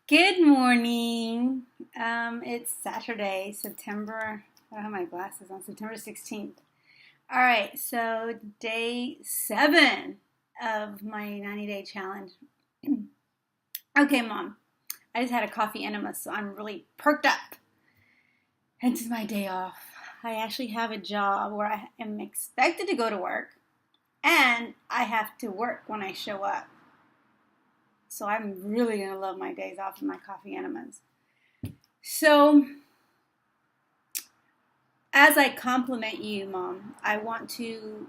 Good morning. It's Saturday, September. I don't have my glasses on. September 16th. All right, so day 7 of my 90-day challenge. Okay, Mom. I just had a coffee enema, so I'm really perked up. Hence is my day off. I actually have a job where I am expected to go to work, and I have to work when I show up. So I'm really gonna love my days off and my coffee enemas. So, as I compliment you, Mom, I want to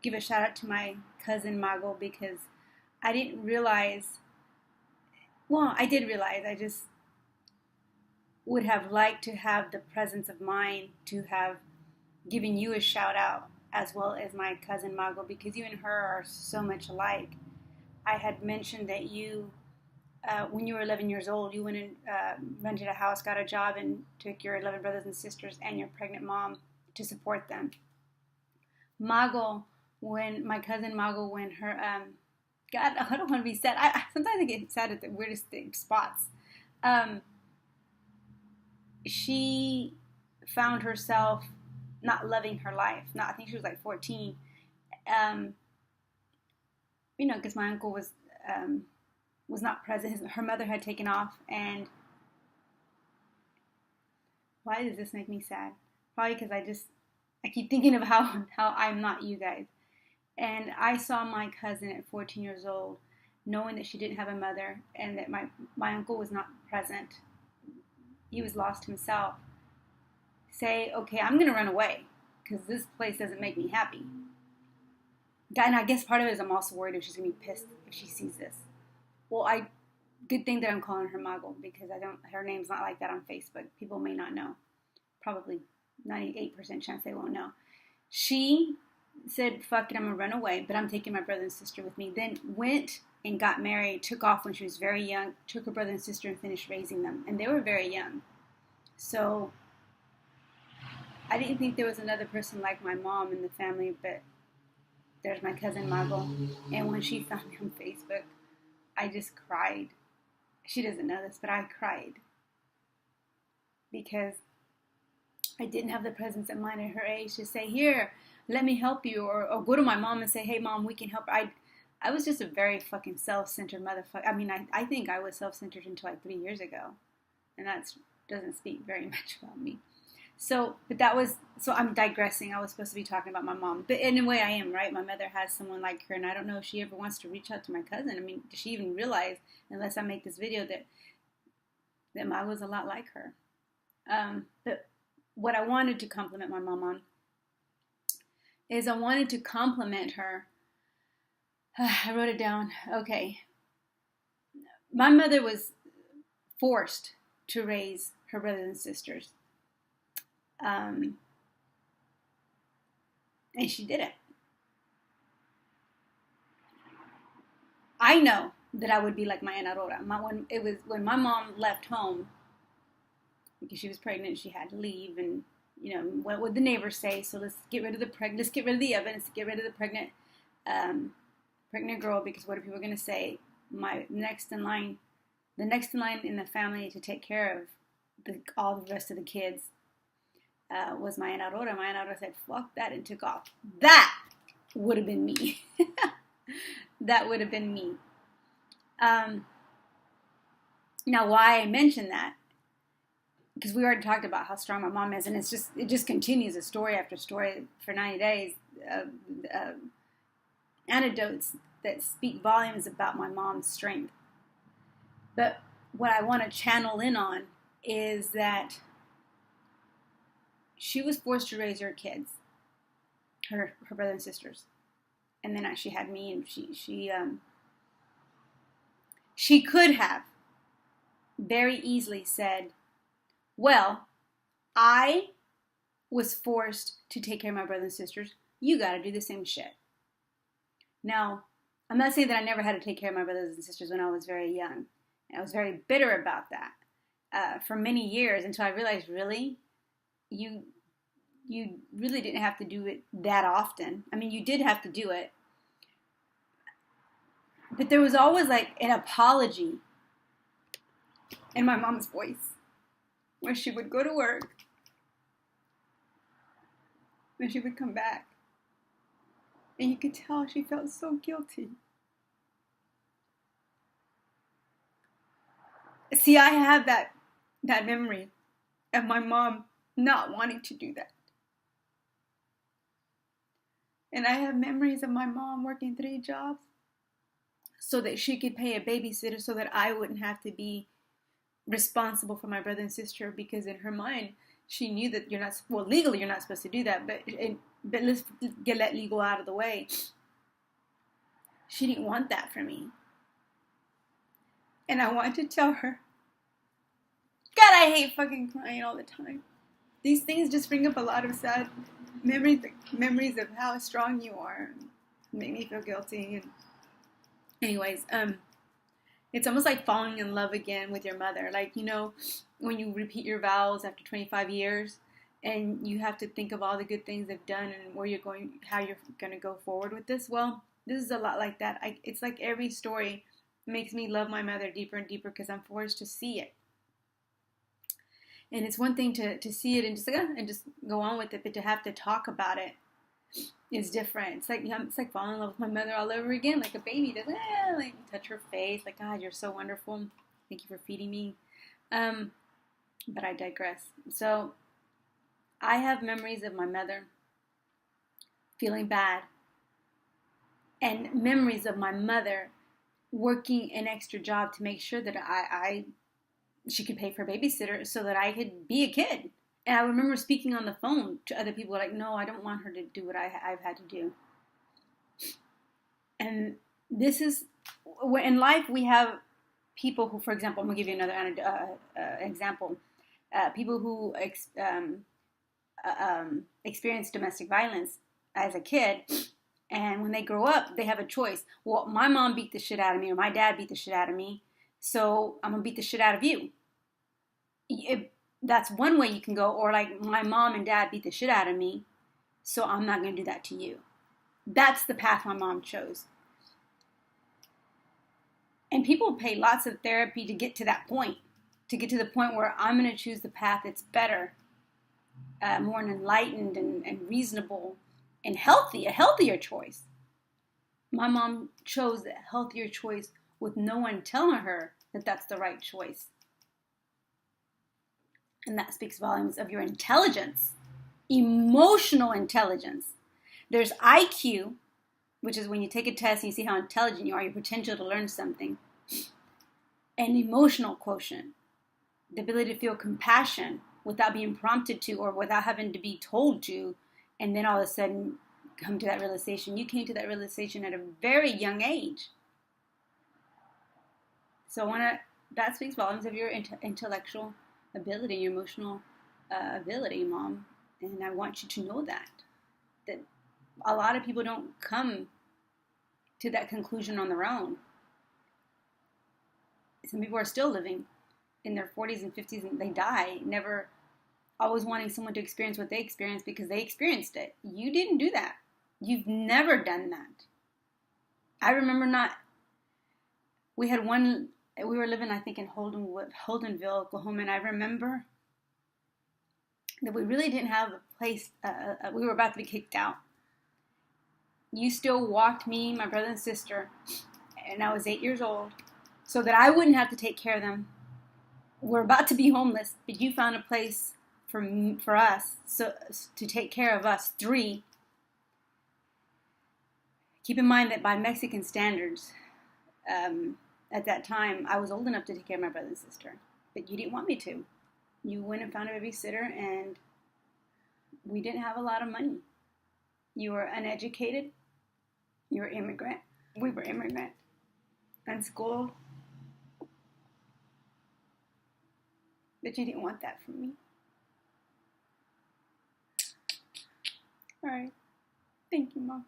give a shout out to my cousin Mago because I didn't realize, well, I did realize, I just would have liked to have the presence of mind to have given you a shout out as well as my cousin Mago because you and her are so much alike. I had mentioned that when you were 11 years old, you went and rented a house, got a job, and took your 11 brothers and sisters and your pregnant mom to support them. Mago, when my cousin Mago, when her, God, I don't want to be sad. Sometimes I get sad at the weirdest spots. Um, she found herself not loving her life. Not, I think she was like 14. Um, because my uncle was not present. Her mother had taken off, and why does this make me sad? Probably because I keep thinking of how I'm not you guys. And I saw my cousin at 14 years old, knowing that she didn't have a mother and that my uncle was not present. He was lost himself. Say, okay, I'm going to run away because this place doesn't make me happy. And I guess part of it is I'm also worried if she's going to be pissed if she sees this. Well, good thing that I'm calling her Mago because her name's not like that on Facebook. People may not know. Probably 98% chance they won't know. She said, fuck it, I'm going to run away, but I'm taking my brother and sister with me. Then went and got married, took off when she was very young, took her brother and sister and finished raising them. And they were very young. So I didn't think there was another person like my mom in the family, but there's my cousin Mago. And when she found me on Facebook, I just cried. She doesn't know this, but I cried because I didn't have the presence of mind at her age to say, here, let me help you, or go to my mom and say, hey, Mom, we can help. I was just a very fucking self-centered motherfucker. I mean, I think I was self-centered until like 3 years ago, and that doesn't speak very much about me. So I'm digressing. I was supposed to be talking about my mom, but in a way I am, right? My mother has someone like her, and I don't know if she ever wants to reach out to my cousin. I mean, does she even realize, unless I make this video, that I was a lot like her? But what I wanted to compliment my mom on is I wanted to compliment her. I wrote it down. Okay. My mother was forced to raise her brothers and sisters. And she did it. I know that I would be like my Aunt Aurora. When my mom left home because she was pregnant, she had to leave, and what would the neighbors say? So let's get rid of the evidence, get rid of the pregnant girl, because what are people going to say? The next in line in the family to take care of all the rest of the kids was my Aunt Aurora. My Aunt Aurora said, fuck that, and took off. That would have been me. That would have been me. Now, why I mention that, because we already talked about how strong my mom is, and it just continues, a story after story for 90 days of anecdotes that speak volumes about my mom's strength. But what I want to channel in on is that she was forced to raise her kids, her brother and sisters, and then she had me, and she could have very easily said, well, I was forced to take care of my brothers and sisters. You got to do the same shit. Now, I'm not saying that I never had to take care of my brothers and sisters when I was very young. And I was very bitter about that for many years, until I realized, really, you really didn't have to do it that often. I mean, you did have to do it, but there was always like an apology in my mom's voice when she would go to work, when she would come back. And you could tell she felt so guilty. See, I have that memory of my mom not wanting to do that. And I have memories of my mom working 3 jobs so that she could pay a babysitter so that I wouldn't have to be responsible for my brother and sister, because in her mind, she knew that you're not, well, legally you're not supposed to do that, but let's get that legal out of the way. She didn't want that for me. And I wanted to tell her, God, I hate fucking crying all the time. These things just bring up a lot of sad memories of how strong you are. Make me feel guilty. And anyways, it's almost like falling in love again with your mother. Like, you know, when you repeat your vows after 25 years and you have to think of all the good things they've done and where you're going, how you're going to go forward with this. Well, this is a lot like that. It's like every story makes me love my mother deeper and deeper because I'm forced to see it. And it's one thing to see it and just go on with it, but to have to talk about it is different. It's like falling in love with my mother all over again, like a baby does. Like touch her face, like, God, you're so wonderful. Thank you for feeding me. But I digress. So I have memories of my mother feeling bad, and memories of my mother working an extra job to make sure that she could pay for a babysitter so that I could be a kid. And I remember speaking on the phone to other people like, no, I don't want her to do what I've had to do. And this is, in life we have people who, for example, I'm going to give you another example. People who experience domestic violence as a kid, and when they grow up, they have a choice. Well, my mom beat the shit out of me, or my dad beat the shit out of me, so I'm going to beat the shit out of you. That's one way you can go. Or like, my mom and dad beat the shit out of me, so I'm not going to do that to you. That's the path my mom chose. And people pay lots of therapy to get to that point. To get to the point where I'm going to choose the path that's better, more enlightened and reasonable and healthy, a healthier choice. My mom chose a healthier choice with no one telling her that that's the right choice. And that speaks volumes of your intelligence, emotional intelligence. There's IQ, which is when you take a test and you see how intelligent you are, your potential to learn something. And emotional quotient, the ability to feel compassion without being prompted to or without having to be told to, and then all of a sudden come to that realization. You came to that realization at a very young age. So that speaks volumes of your intellectual ability, your emotional ability, Mom. And I want you to know that a lot of people don't come to that conclusion on their own. Some people are still living in their 40s and 50s and they die, never always wanting someone to experience what they experienced because they experienced it. You didn't do that. You've never done that. I remember we were living, I think, in Holdenville, Oklahoma, and I remember that we really didn't have a place, we were about to be kicked out. You still walked me, my brother and sister, and I was 8 years old, so that I wouldn't have to take care of them. We're about to be homeless, but you found a place for us, so to take care of us 3. Keep in mind that by Mexican standards, at that time, I was old enough to take care of my brother and sister, but you didn't want me to. You went and found a babysitter, and we didn't have a lot of money. You were uneducated. You were immigrant. We were immigrant. Unschooled. But you didn't want that from me. All right. Thank you, Mom.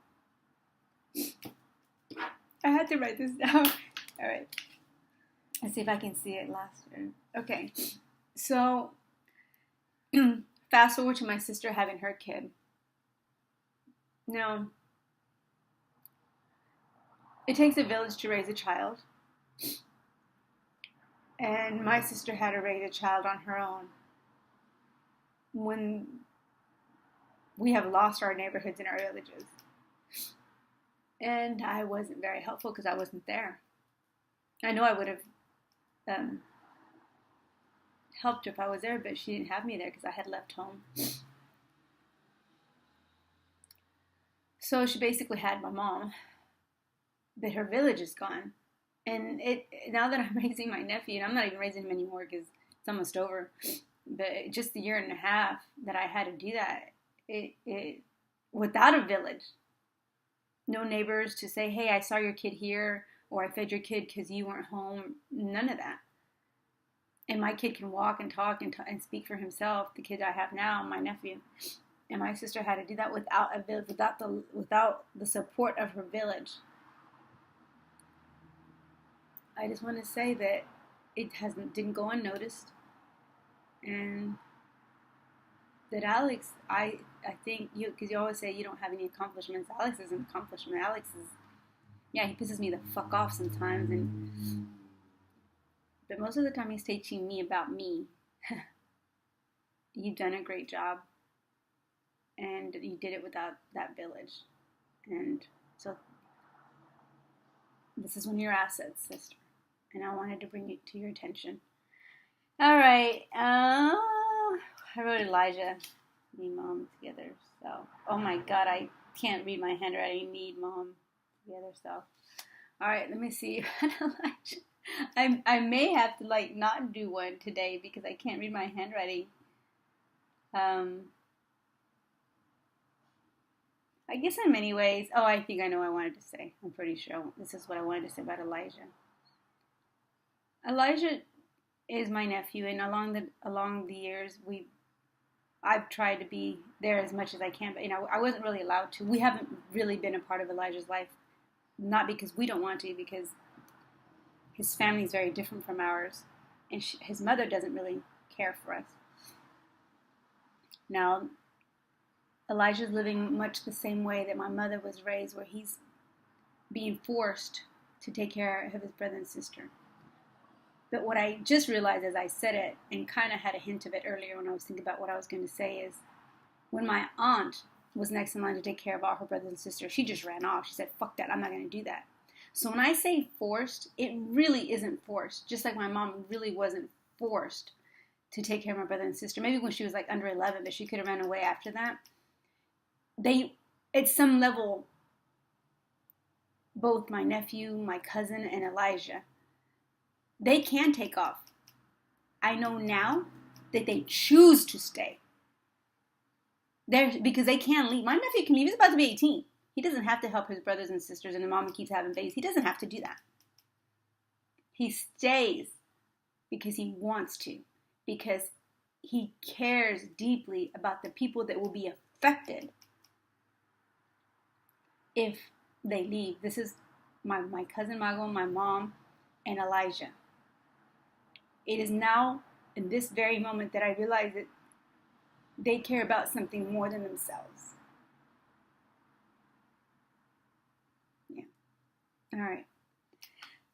I had to write this down. All right. Let's see if I can see it last year. Okay. So, fast forward to my sister having her kid. Now, it takes a village to raise a child. And my sister had to raise a child on her own when we have lost our neighborhoods and our villages. And I wasn't very helpful because I wasn't there. I know I would have helped her if I was there, but she didn't have me there because I had left home. So she basically had my mom, but her village is gone. And now that I'm raising my nephew, and I'm not even raising him anymore because it's almost over, but just the year and a half that I had to do that, it without a village, no neighbors to say, hey, I saw your kid here, or I fed your kid because you weren't home, none of that. And my kid can walk and talk and speak for himself, the kid I have now, my nephew. And my sister had to do that without a village, without the support of her village. I just want to say that it didn't go unnoticed, and that Alex, I think because you always say you don't have any accomplishments. Alex is an accomplishment. Alex is, yeah, he pisses me the fuck off sometimes, but most of the time he's teaching me about me. You've done a great job, and you did it without that village, and so this is one of your assets, sister. And I wanted to bring it to your attention. All right. I wrote Elijah, me, mom together. So, oh my God, I can't read my handwriting. Need mom together. So, all right. Let me see. Elijah. I may have to not do one today because I can't read my handwriting. I guess in many ways. Oh, I think I know what I wanted to say. I'm pretty sure this is what I wanted to say about Elijah. Elijah is my nephew, and along the years, I've tried to be there as much as I can, but I wasn't really allowed to. We haven't really been a part of Elijah's life, not because we don't want to, because his family is very different from ours, and his mother doesn't really care for us. Now, Elijah's living much the same way that my mother was raised, where he's being forced to take care of his brother and sister. But what I just realized as I said it, and kind of had a hint of it earlier when I was thinking about what I was going to say, is when my aunt was next in line to take care of all her brothers and sisters, she just ran off. She said, fuck that, I'm not going to do that. So when I say forced, it really isn't forced. Just like my mom really wasn't forced to take care of my brother and sister. Maybe when she was under 11, but she could have ran away after that. At some level, both my nephew, my cousin, and Elijah, they can take off. I know now that they choose to stay. Because they can leave. My nephew can leave. He's about to be 18. He doesn't have to help his brothers and sisters, and the mama keeps having babies. He doesn't have to do that. He stays because he wants to. Because he cares deeply about the people that will be affected if they leave. This is my cousin Mago, my mom, and Elijah. It is now, in this very moment, that I realize that they care about something more than themselves. Yeah. All right.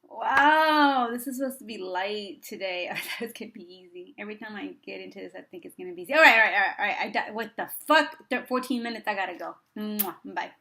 Wow, this is supposed to be light today. I thought it was going to be easy. Every time I get into this, I think it's going to be easy. All right. What the fuck? 14 minutes, I got to go. Bye.